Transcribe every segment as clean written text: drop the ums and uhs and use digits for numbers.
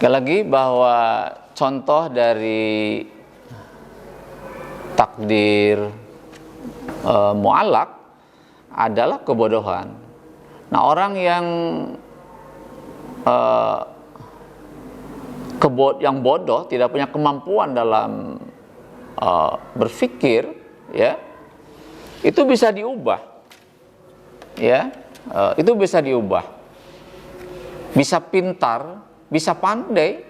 Sekali lagi bahwa contoh dari takdir mu'allaq adalah kebodohan. Nah, orang yang yang bodoh, tidak punya kemampuan dalam berpikir, ya, itu bisa diubah, ya, itu bisa diubah, bisa pintar, bisa pandai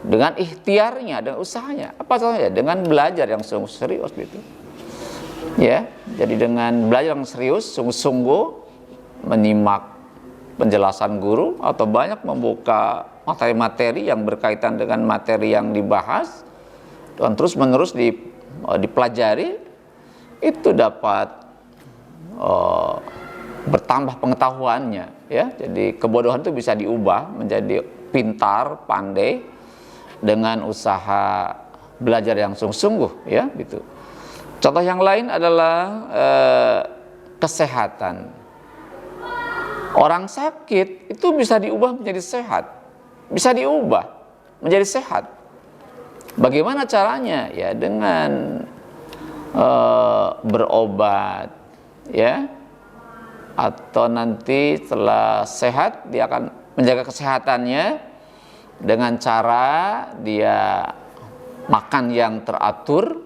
dengan ikhtiarnya, dengan usahanya. Apa contohnya? Dengan belajar yang sungguh serius gitu, ya. Jadi dengan belajar yang serius, sungguh-sungguh menyimak penjelasan guru atau banyak membuka materi-materi yang berkaitan dengan materi yang dibahas dan terus menerus dipelajari, itu dapat bertambah pengetahuannya, ya. Jadi kebodohan itu bisa diubah menjadi pintar, pandai dengan usaha belajar yang sungguh-sungguh, ya, gitu. Contoh yang lain adalah kesehatan. Orang sakit itu bisa diubah menjadi sehat, bisa diubah menjadi sehat. Bagaimana caranya? Ya dengan berobat, ya, atau nanti setelah sehat dia akan menjaga kesehatannya dengan cara dia makan yang teratur,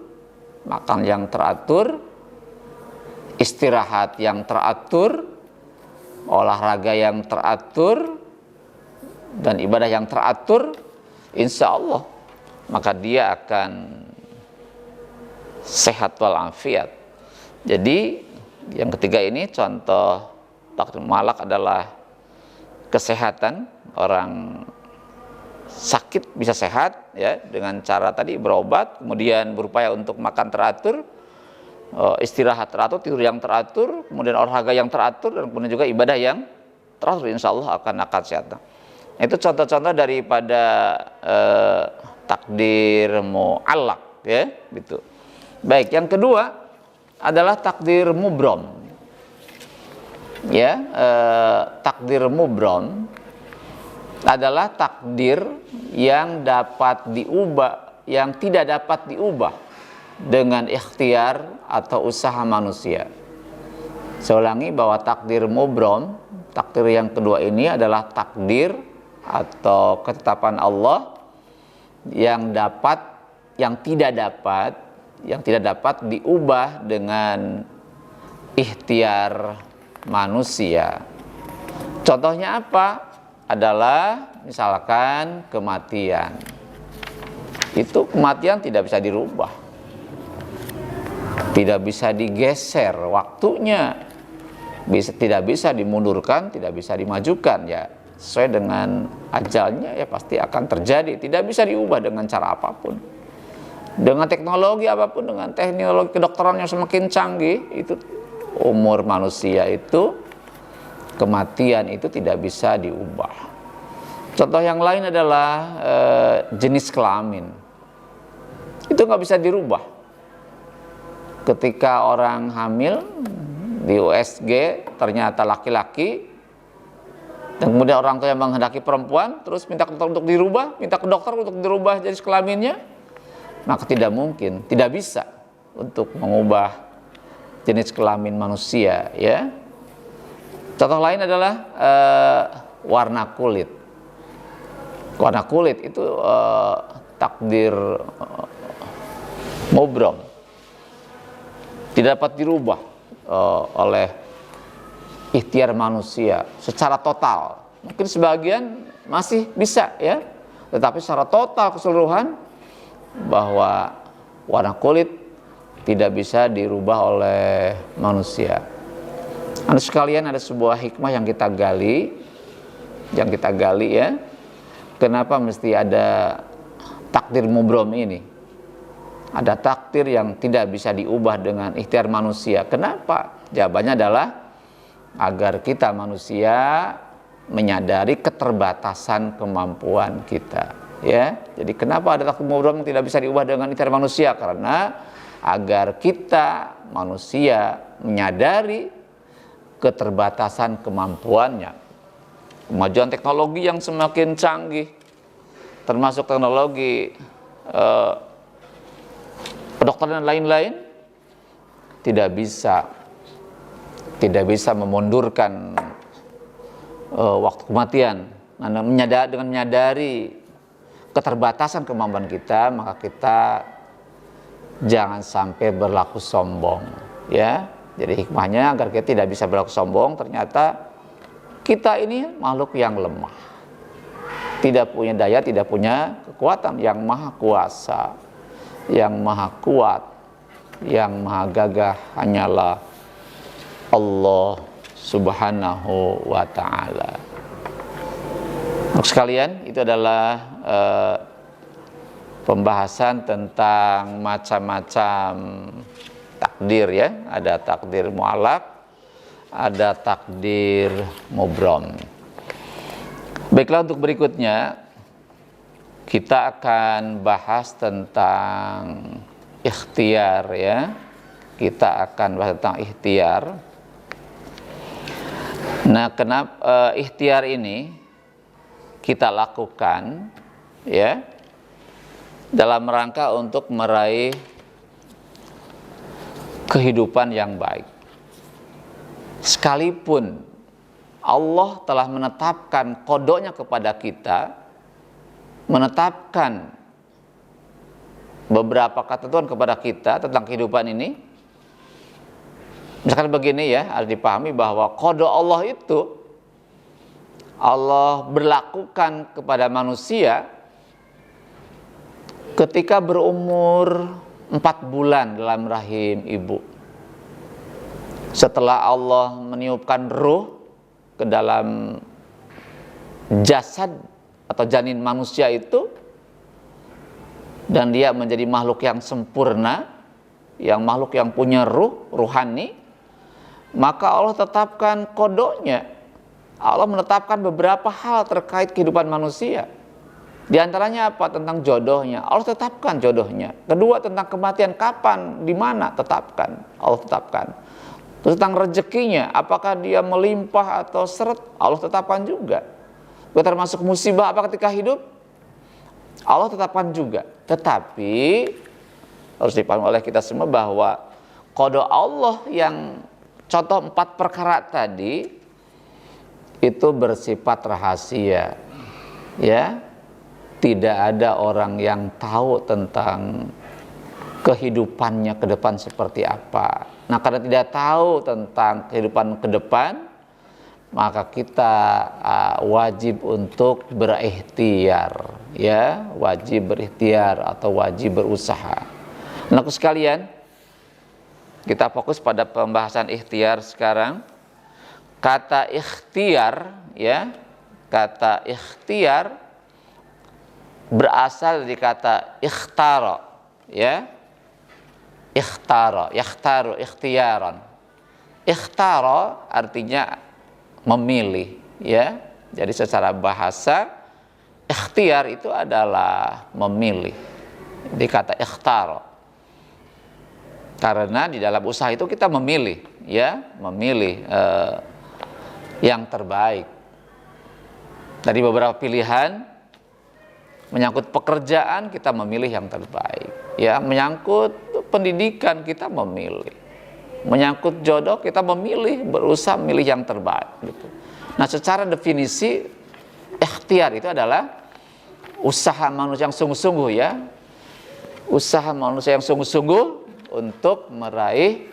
istirahat yang teratur, olahraga yang teratur, dan ibadah yang teratur. Insya Allah maka dia akan sehat walafiat. Jadi yang ketiga ini contoh takdir mu'allaq adalah kesehatan. Orang sakit bisa sehat, ya, dengan cara tadi berobat, kemudian berupaya untuk makan teratur, istirahat teratur, tidur yang teratur, kemudian olahraga yang teratur, dan kemudian juga ibadah yang teratur. Insya Allah akan sehat. Itu contoh-contoh daripada takdir mu'allaq, ya, gitu. Baik, yang kedua adalah takdir mubrom, ya. Takdir mubrom adalah takdir yang dapat diubah, yang tidak dapat diubah dengan ikhtiar atau usaha manusia. Saya ulangi bahwa takdir mubrom, takdir yang kedua ini adalah takdir atau ketetapan Allah yang tidak dapat diubah dengan ikhtiar manusia. Contohnya apa? Adalah misalkan kematian. Itu kematian tidak bisa dirubah, tidak bisa digeser waktunya, tidak bisa dimundurkan, tidak bisa dimajukan, ya. Sesuai dengan ajalnya, ya pasti akan terjadi, tidak bisa diubah dengan cara apapun. Dengan teknologi apapun, dengan teknologi kedokteran yang semakin canggih, itu umur manusia itu, kematian itu tidak bisa diubah. Contoh yang lain adalah jenis kelamin. Itu nggak bisa dirubah. Ketika orang hamil di USG ternyata laki-laki, dan kemudian orang tua yang menghendaki perempuan, terus minta ke dokter untuk dirubah, minta ke dokter untuk dirubah jenis kelaminnya, maka tidak mungkin, tidak bisa untuk mengubah jenis kelamin manusia, ya. Contoh lain adalah warna kulit. Warna kulit itu takdir mubrom, tidak dapat dirubah oleh ikhtiar manusia secara total. Mungkin sebagian masih bisa, ya, tetapi secara total keseluruhan bahwa warna kulit tidak bisa dirubah oleh manusia. Anda sekalian, ada sebuah hikmah yang kita gali, ya. Kenapa mesti ada takdir mubrom ini? Ada takdir yang tidak bisa diubah dengan ikhtiar manusia. Kenapa? Jawabannya adalah agar kita manusia menyadari keterbatasan kemampuan kita, ya. Jadi kenapa ada takdir mubrom yang tidak bisa diubah dengan ikhtiar manusia? Karena agar kita manusia menyadari keterbatasan kemampuannya. Kemajuan teknologi yang semakin canggih, termasuk teknologi kedokteran dan lain-lain, tidak bisa memundurkan waktu kematian. Dengan menyadari keterbatasan kemampuan kita, maka kita jangan sampai berlaku sombong, ya. Jadi hikmahnya agar kita tidak bisa berlaku sombong, ternyata kita ini makhluk yang lemah, tidak punya daya, tidak punya kekuatan. Yang maha kuasa, yang maha kuat, yang maha gagah hanyalah Allah Subhanahu wa ta'ala. Untuk sekalian, itu adalah pembahasan tentang macam-macam takdir, ya. Ada takdir mu'allaq, ada takdir mubrom. Baiklah, untuk berikutnya kita akan bahas tentang ikhtiar, ya. Kita akan bahas tentang ikhtiar. Nah, kenapa ikhtiar ini kita lakukan, ya, dalam rangka untuk meraih kehidupan yang baik. Sekalipun Allah telah menetapkan qadanya kepada kita, menetapkan beberapa ketentuan kepada kita tentang kehidupan ini. Misalkan begini, ya, harus dipahami bahwa qada Allah itu Allah berlakukan kepada manusia ketika berumur 4 bulan dalam rahim ibu. Setelah Allah meniupkan ruh ke dalam jasad atau janin manusia itu, dan dia menjadi makhluk yang sempurna, makhluk yang punya ruh, ruhani, maka Allah tetapkan qadanya. Allah menetapkan beberapa hal terkait kehidupan manusia. Di antaranya apa? Tentang jodohnya. Allah tetapkan jodohnya. Kedua, tentang kematian kapan, di mana, tetapkan. Allah tetapkan. Terus tentang rezekinya, apakah dia melimpah atau seret, Allah tetapkan juga. Termasuk musibah apa ketika hidup, Allah tetapkan juga. Tetapi harus dipahami oleh kita semua bahwa qada Allah yang contoh 4 perkara tadi itu bersifat rahasia, ya. Tidak ada orang yang tahu tentang kehidupannya ke depan seperti apa. Nah, karena tidak tahu tentang kehidupan ke depan, maka kita wajib untuk berikhtiar, ya, wajib berikhtiar atau wajib berusaha. Nah, sekalian, kita fokus pada pembahasan ikhtiar sekarang. Kata ikhtiar, ya, kata ikhtiar berasal dari kata ikhtara, ya. Ikhtara, yakhtaru, ikhtiaran. Ikhtara artinya memilih, ya. Jadi secara bahasa ikhtiar itu adalah memilih. Di kata ikhtara. Karena di dalam usaha itu kita memilih, ya, memilih yang terbaik. Dari beberapa pilihan, menyangkut pekerjaan kita memilih yang terbaik, ya. Menyangkut pendidikan kita memilih, menyangkut jodoh kita memilih, berusaha memilih yang terbaik, gitu. Nah, secara definisi ikhtiar itu adalah usaha manusia yang sungguh-sungguh, ya, usaha manusia yang sungguh-sungguh untuk meraih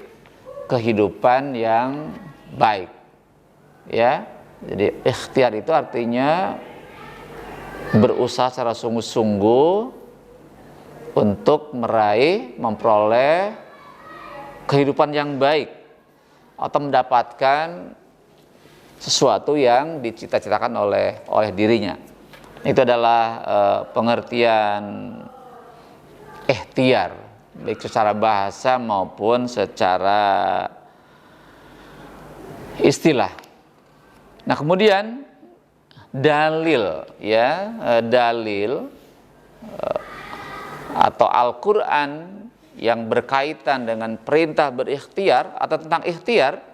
kehidupan yang baik, ya. Jadi ikhtiar itu artinya berusaha secara sungguh-sungguh untuk memperoleh kehidupan yang baik atau mendapatkan sesuatu yang dicita-citakan oleh dirinya. Itu adalah pengertian ikhtiar, baik secara bahasa maupun secara istilah. Nah, kemudian dalil, ya, dalil atau Al-Quran yang berkaitan dengan perintah berikhtiar atau tentang ikhtiar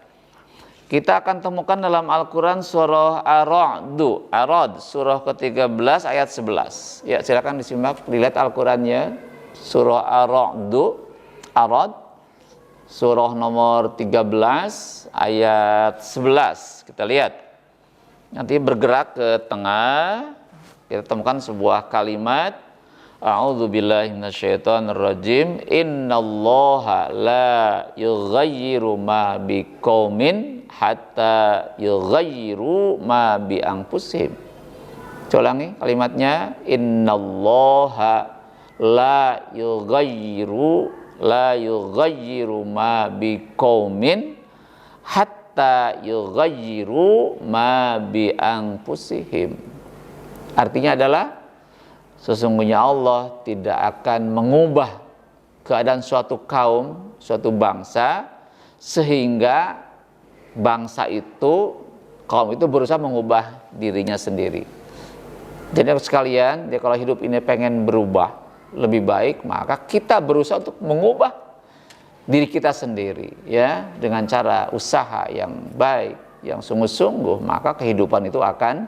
Kita akan temukan dalam Al-Quran surah Ar-Ra'd, surah ke-13 ayat 11. Ya, silakan disimak, dilihat Al-Qurannya. Surah Ar-Ra'd, surah nomor 13 ayat 11. Kita lihat. Nanti bergerak ke tengah, kita temukan sebuah kalimat. A'udzubillahi minasyaitonirrajim. Innallaha la yughayyiru ma biqaumin hatta yughayyiru ma bi anfusihim. Ulangi kalimatnya. Innallaha la yughayyiru ma biqaumin hatta yughayyiru ma bi anfusihim. Artinya adalah sesungguhnya Allah tidak akan mengubah keadaan suatu kaum, suatu bangsa, sehingga bangsa itu, kaum itu berusaha mengubah dirinya sendiri. Jadi sekalian, dia kalau hidup ini pengen berubah lebih baik, maka kita berusaha untuk mengubah diri kita sendiri, ya, dengan cara usaha yang baik, yang sungguh-sungguh, maka kehidupan itu akan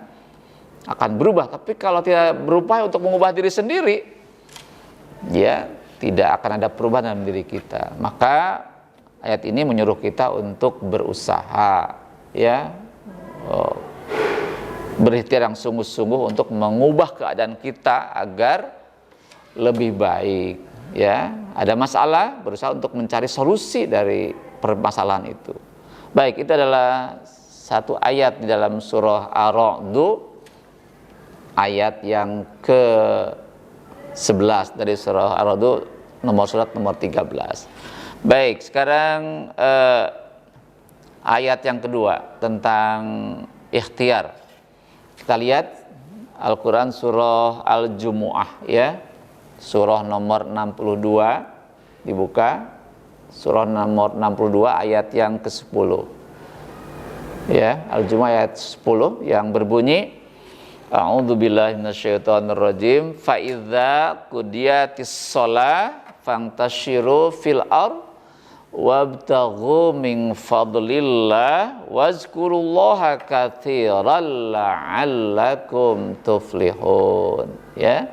berubah. Tapi kalau tidak berupaya untuk mengubah diri sendiri, ya tidak akan ada perubahan dalam diri kita. Maka ayat ini menyuruh kita untuk berusaha, ya, berikhtiar yang sungguh-sungguh untuk mengubah keadaan kita agar lebih baik. Ya, ada masalah, berusaha untuk mencari solusi dari permasalahan itu. Baik, itu adalah satu ayat di dalam surah Ar-Ra'd, ayat yang ke-11 dari surah Ar-Ra'd, surat nomor 13. Baik, sekarang ayat yang kedua tentang ikhtiar. Kita lihat Al-Quran surah Al-Jumu'ah, ya, surah nomor 62, dibuka, surah nomor 62 ayat yang ke-10, ya, Al-Jumu'ah ayat 10 yang berbunyi, A'udzubillahi minasyaitonirrajim. Fa idza qudiyatis shalah fantashiru fil ard wabtaghu min fadlillah wazkurullaha katsiran la'allakum tuflihun. Ya.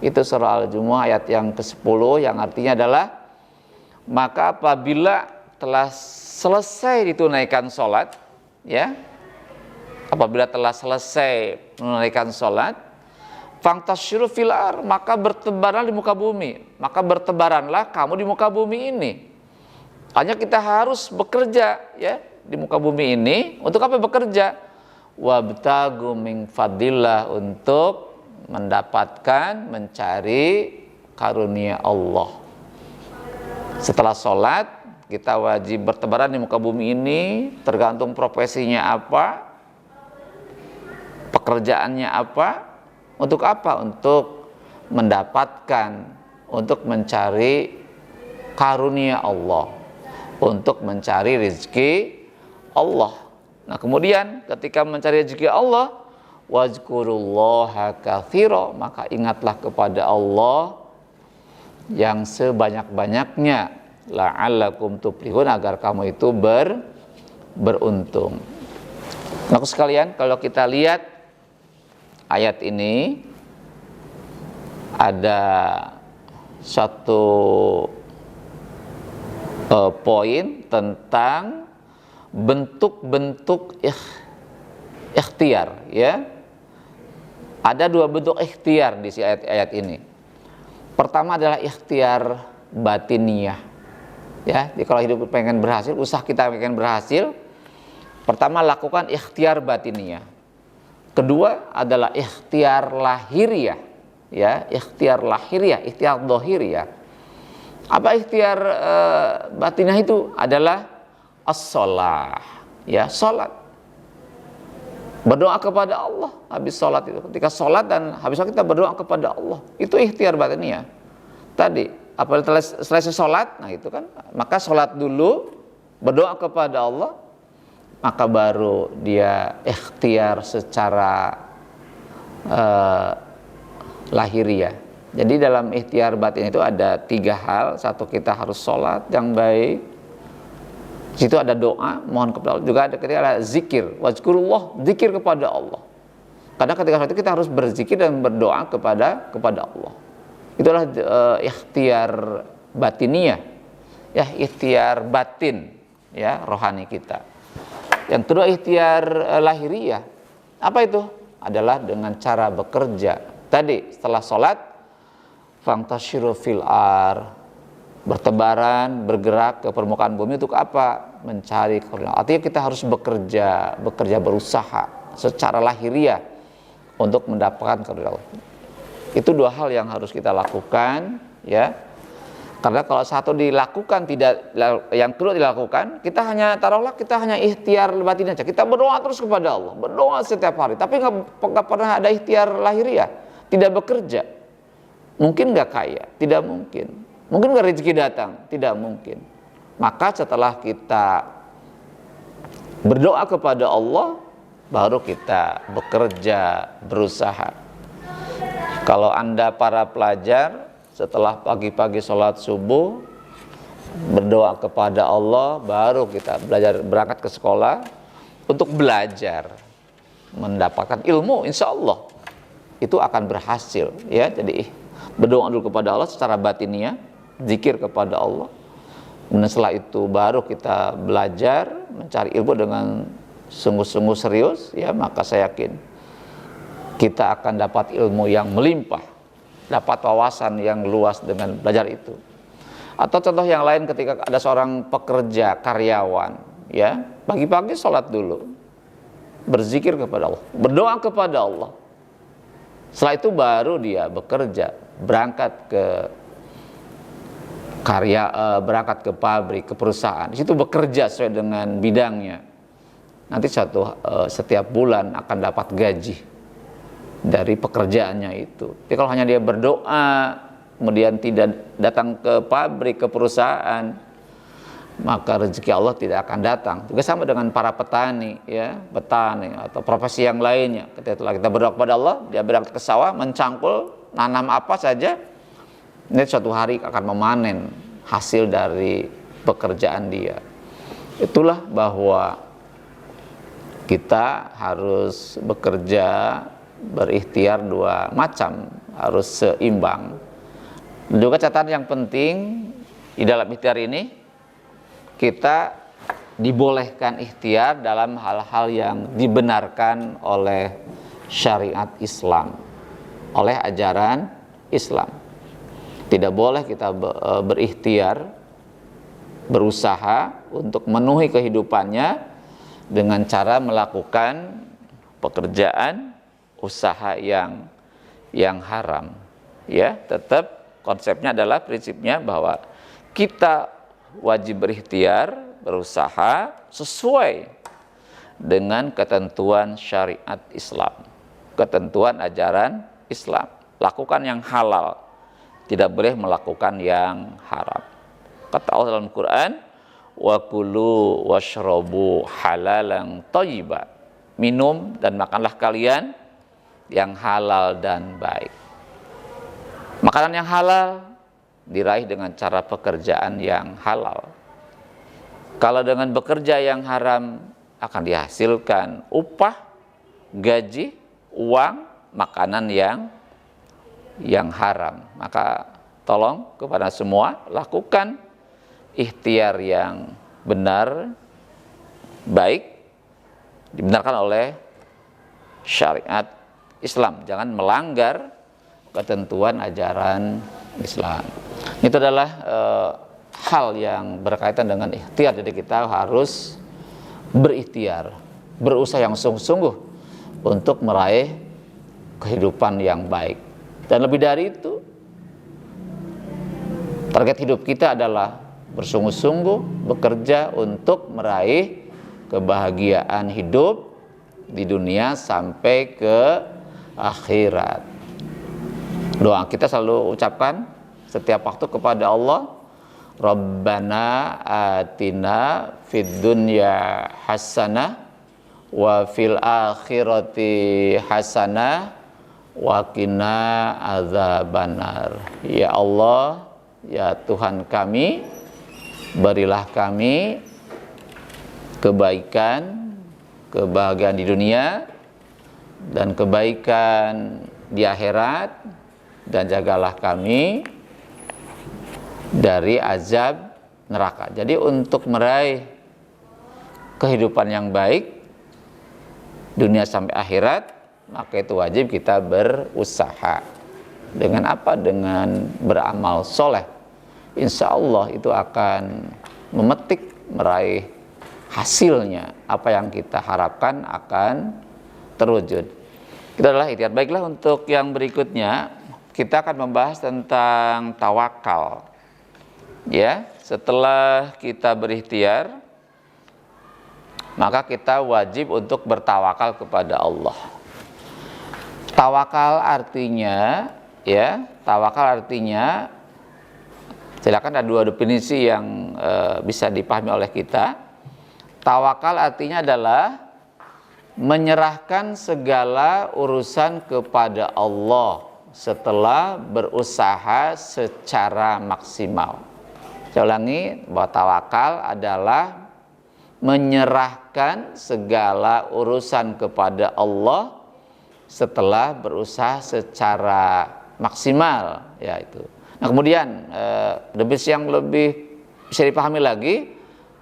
Itu surah Al-Jumu'ah ayat yang ke-10 yang artinya adalah, maka apabila telah selesai ditunaikan salat, ya, apabila telah selesai menunaikan sholat, fantasyiru fil ar, maka bertebaranlah di muka bumi. Maka bertebaranlah kamu di muka bumi ini. Hanya kita harus bekerja, ya, di muka bumi ini. Untuk apa bekerja? Wabtagu min fadillah, untuk mendapatkan, mencari karunia Allah. Setelah sholat, kita wajib bertebaran di muka bumi ini, tergantung profesinya apa, pekerjaannya apa, untuk apa? Untuk mendapatkan, untuk mencari karunia Allah, untuk mencari rezeki Allah. Nah, kemudian ketika mencari rezeki Allah, wazkurullaha katsira, maka ingatlah kepada Allah yang sebanyak-banyaknya, la'allakum tuflihun, agar kamu itu beruntung. Nah, sekalian, kalau kita lihat ayat ini, ada satu poin tentang bentuk-bentuk ikhtiar, ya. Ada dua bentuk ikhtiar di ayat ini. Pertama adalah ikhtiar batiniyah, ya. Jadi kalau hidup pengen berhasil, usaha kita pengen berhasil, pertama lakukan ikhtiar batiniyah. Kedua adalah ikhtiar lahiriah, ya, ikhtiar lahiriah, ikhtiar dhahiriyah. Apa ikhtiar batinah itu? Adalah as-shalah, ya, salat. Berdoa kepada Allah habis salat itu. Ketika salat dan habis salat kita berdoa kepada Allah. Itu ikhtiar batinah. Tadi, apabila selesai salat, nah itu kan, maka salat dulu, berdoa kepada Allah, maka baru dia ikhtiar secara lahiriah. Jadi dalam ikhtiar batin itu ada 3 hal. Satu, kita harus sholat yang baik. Di situ ada doa, mohon kepada Allah. Juga ada ketika ada zikir, wazkurullah, zikir kepada Allah. Karena ketika saat itu kita harus berzikir dan berdoa kepada Allah. Itulah ikhtiar batiniyah, ya, ikhtiar batin, ya, rohani kita. Yang kedua ikhtiar lahiriah. Apa itu? Adalah dengan cara bekerja. Tadi setelah sholat, fantashiru fil ar, bertebaran, bergerak ke permukaan bumi untuk apa? Mencari kebenaran. Artinya kita harus bekerja, berusaha secara lahiriah untuk mendapatkan kebenaran. Itu dua hal yang harus kita lakukan, ya. Karena kalau satu dilakukan yang kedua dilakukan, kita hanya ikhtiar batin aja. Kita berdoa terus kepada Allah, berdoa setiap hari, tapi nggak pernah ada ikhtiar lahiriah, tidak bekerja. Mungkin nggak kaya, tidak mungkin. Mungkin nggak rezeki datang, tidak mungkin. Maka setelah kita berdoa kepada Allah, baru kita bekerja, berusaha. Kalau Anda para pelajar, setelah pagi-pagi sholat subuh, berdoa kepada Allah, baru kita berangkat ke sekolah untuk belajar, mendapatkan ilmu, insya Allah itu akan berhasil, ya. Jadi berdoa dulu kepada Allah secara batiniah, zikir kepada Allah. Dan setelah itu baru kita belajar, mencari ilmu dengan sungguh-sungguh serius, ya, maka saya yakin kita akan dapat ilmu yang melimpah, dapat wawasan yang luas dengan belajar itu. Atau contoh yang lain, ketika ada seorang pekerja, karyawan, ya, pagi-pagi sholat dulu, berzikir kepada Allah, berdoa kepada Allah. Setelah itu baru dia bekerja, berangkat ke pabrik, ke perusahaan. Di situ bekerja sesuai dengan bidangnya. Nanti setiap bulan akan dapat gaji dari pekerjaannya itu. Tapi kalau hanya dia berdoa, kemudian tidak datang ke pabrik, ke perusahaan, maka rezeki Allah tidak akan datang. Juga sama dengan para petani, ya, petani atau profesi yang lainnya. Ketika kita berdoa kepada Allah, dia berangkat ke sawah, mencangkul, nanam apa saja, ini suatu hari akan memanen hasil dari pekerjaan dia. Itulah bahwa kita harus bekerja, berikhtiar dua macam, harus seimbang. Juga catatan yang penting di dalam ikhtiar ini, kita dibolehkan ikhtiar dalam hal-hal yang dibenarkan oleh syariat Islam, oleh ajaran Islam. Tidak boleh kita berikhtiar, berusaha untuk memenuhi kehidupannya dengan cara melakukan pekerjaan, usaha yang haram. Ya, tetap konsepnya adalah, prinsipnya bahwa kita wajib berikhtiar, berusaha sesuai dengan ketentuan syariat Islam, ketentuan ajaran Islam. Lakukan yang halal, tidak boleh melakukan yang haram. Kata Allah dalam Quran, wa kulu washrabu halalan thayyiba, minum dan makanlah kalian yang halal dan baik. Makanan yang halal diraih dengan cara pekerjaan yang halal. Kalau dengan bekerja yang haram, akan dihasilkan upah, gaji, uang, makanan yang haram. Maka tolong kepada semua, lakukan ikhtiar yang benar, baik, dibenarkan oleh syariat Islam. Jangan melanggar ketentuan ajaran Islam. Itu adalah hal yang berkaitan dengan ikhtiar. Jadi kita harus berikhtiar, berusaha yang sungguh-sungguh untuk meraih kehidupan yang baik. Dan lebih dari itu, target hidup kita adalah bersungguh-sungguh bekerja untuk meraih kebahagiaan hidup di dunia sampai ke akhirat. Doa kita selalu ucapkan setiap waktu kepada Allah, Rabbana atina fid dunya hasanah wa fil akhirati hasanah wa qina adzabannar. Ya Allah, ya Tuhan kami, berilah kami kebaikan, kebahagiaan di dunia, dan kebaikan di akhirat, dan jagalah kami dari azab neraka. Jadi untuk meraih kehidupan yang baik dunia sampai akhirat, maka itu wajib kita berusaha. Dengan apa? Dengan beramal soleh. Insya Allah itu akan memetik, meraih hasilnya. Apa yang kita harapkan akan terwujud. Itu adalah ikhtiar. Baiklah, untuk yang berikutnya kita akan membahas tentang tawakal. Ya, setelah kita berikhtiar, maka kita wajib untuk bertawakal kepada Allah. Tawakal artinya, silakan, ada dua definisi yang bisa dipahami oleh kita. Tawakal artinya adalah menyerahkan segala urusan kepada Allah setelah berusaha secara maksimal. Saya ulangi, bahwa tawakal adalah menyerahkan segala urusan kepada Allah setelah berusaha secara maksimal, ya itu. Nah, kemudian definisi yang lebih bisa dipahami lagi,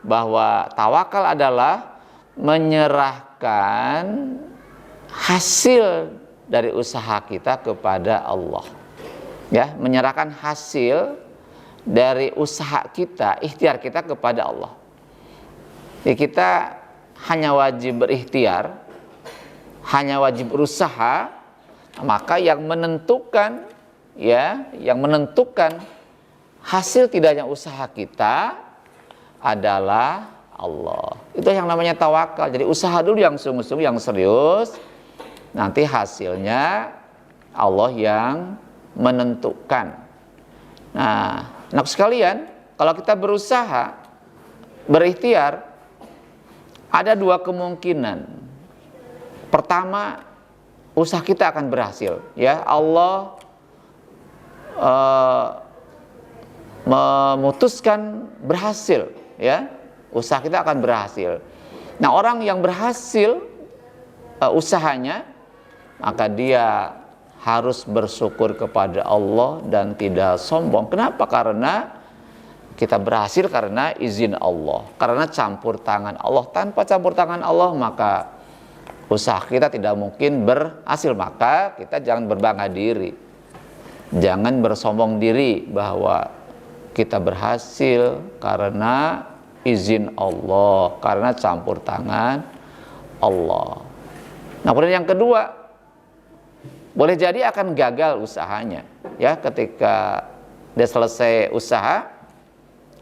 bahwa tawakal adalah menyerahkan hasil dari usaha kita kepada Allah. Ya, menyerahkan hasil dari usaha kita, ikhtiar kita kepada Allah. Jadi kita hanya wajib berikhtiar, hanya wajib berusaha, maka yang menentukan hasil tidaknya usaha kita adalah Allah. Itu yang namanya tawakal. Jadi usaha dulu yang sungguh-sungguh, yang serius, nanti hasilnya Allah yang menentukan. Nah, anak sekalian, kalau kita berusaha, berikhtiar, ada dua kemungkinan. Pertama, usaha kita akan berhasil. Ya, Allah memutuskan berhasil. Ya, usaha kita akan berhasil. Nah, orang yang berhasil usahanya, maka dia harus bersyukur kepada Allah dan tidak sombong. Kenapa? Karena kita berhasil karena izin Allah, karena campur tangan Allah. Tanpa campur tangan Allah, maka usaha kita tidak mungkin berhasil. Maka kita jangan berbangga diri, jangan bersombong diri bahwa kita berhasil karena izin Allah, karena campur tangan Allah. Nah, kemudian yang kedua, boleh jadi akan gagal usahanya. Ya, ketika dia selesai usaha,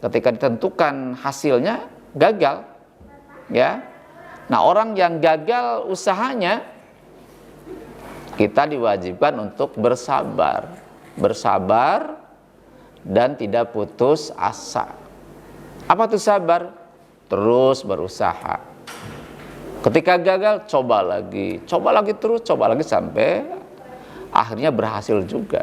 ketika ditentukan hasilnya gagal, ya. Nah, orang yang gagal usahanya, kita diwajibkan untuk bersabar dan tidak putus asa. Apa itu sabar? Terus berusaha. Ketika gagal, coba lagi terus, coba lagi sampai akhirnya berhasil juga.